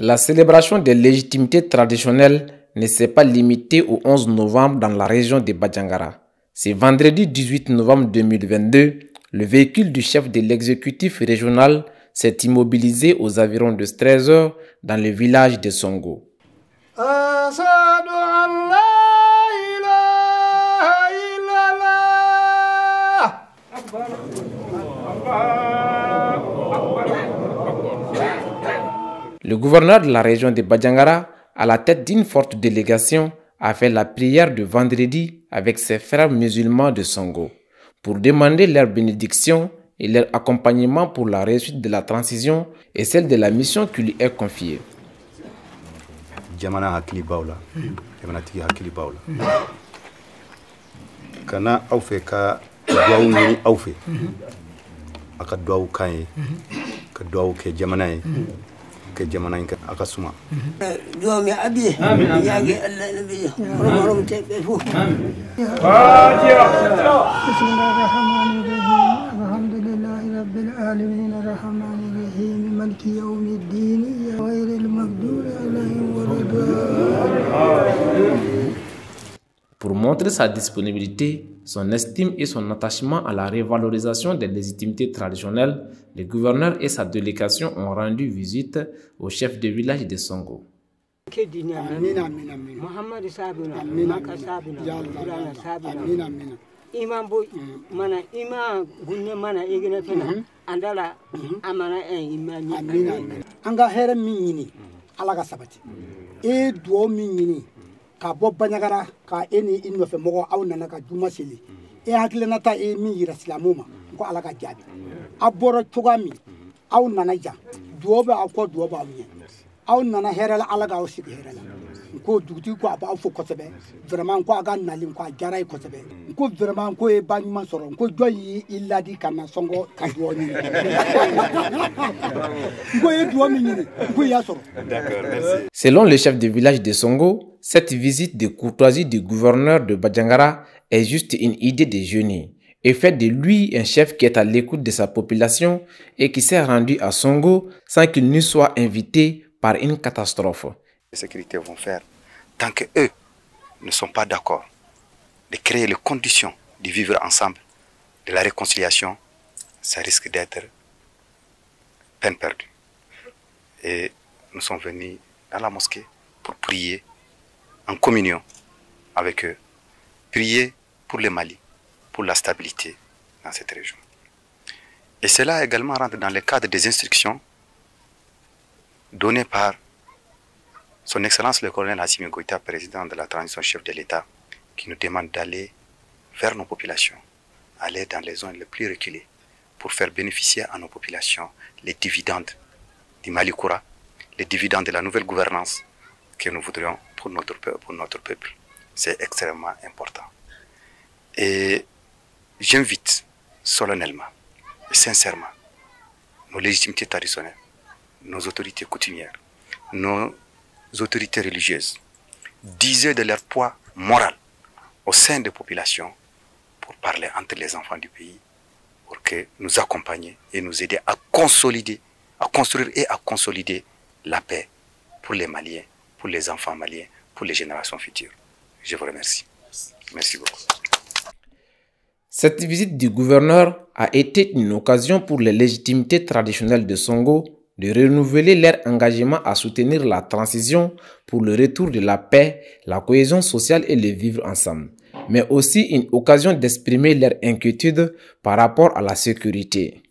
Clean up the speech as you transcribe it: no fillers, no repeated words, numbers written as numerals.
La célébration des légitimités traditionnelles ne s'est pas limitée au 11 novembre dans la région de Badjangara. C'est vendredi 18 novembre 2022, le véhicule du chef de l'exécutif régional s'est immobilisé aux environs de 13 h dans le village de Songo. Le gouverneur de la région de Badjangara, à la tête d'une forte délégation, a fait la prière de vendredi avec ses frères musulmans de Songo pour demander leur bénédiction et leur accompagnement pour la réussite de la transition et celle de la mission qui lui est confiée. Jamana hakili baula, jamana tigi hakili baula. Kana aufe ka duawu ni aufe, aka duawu kanye, ka duawu ke jamana ye, ke jamana ye aka suma. Duawu mi abi, yagi Allah nabi, rom tebe fu. Bismillahirrahmanirrahim. Alhamdulillahi rabbil alamin, arrahmanirrahim, maliki yawmiddin, ghayril maghdubi alayhim waladdallin. Pour montrer sa disponibilité, son estime et son attachement à la revalorisation des légitimités traditionnelles, le gouverneur et sa délégation ont rendu visite au chef de village de Songo. Ka bo Banyagara ka eni inno fe mogo aw nana ka juma seli e hakilena ta e mi yira islamuma ko ala ka jabi aboro tugami aw nana ja duoba akko duoba mi aw nana herala ala ga osigi herala ko duti ko aba fo ko sebe vraiment ko aga nalim ko jaray ko sebe ko vraiment ko e banyuma soro ko joyi illadi kana songo ka duoni ko e duomi ni ko ya soro. D'accord, merci. Selon le chef de village de Songo, cette visite de courtoisie du gouverneur de Badjangara est juste une idée de génie et fait de lui un chef qui est à l'écoute de sa population et qui s'est rendu à Songo sans qu'il ne soit invité par une catastrophe. Les sécurités vont faire tant qu'eux ne sont pas d'accord de créer les conditions de vivre ensemble, de la réconciliation, ça risque d'être peine perdue. Et nous sommes venus dans la mosquée pour prier en communion avec eux, prier pour le Mali, pour la stabilité dans cette région. Et cela également rentre dans le cadre des instructions données par son Excellence le colonel Assimi Goïta, président de la transition, chef de l'État, qui nous demande d'aller vers nos populations, aller dans les zones les plus reculées pour faire bénéficier à nos populations les dividendes du Mali Koura, les dividendes de la nouvelle gouvernance que nous voudrions pour notre peuple. C'est extrêmement important. Et j'invite solennellement et sincèrement nos légitimités traditionnelles, nos autorités coutumières, nos autorités religieuses, d'user de leur poids moral au sein des populations pour parler entre les enfants du pays, pour que nous accompagner et nous aider à consolider, à construire et à consolider la paix pour les Maliens, pour les enfants maliens, pour les générations futures. Je vous remercie. Merci beaucoup. Cette visite du gouverneur a été une occasion pour les légitimités traditionnelles de Songo de renouveler leur engagement à soutenir la transition pour le retour de la paix, la cohésion sociale et le vivre ensemble, mais aussi une occasion d'exprimer leur inquiétude par rapport à la sécurité.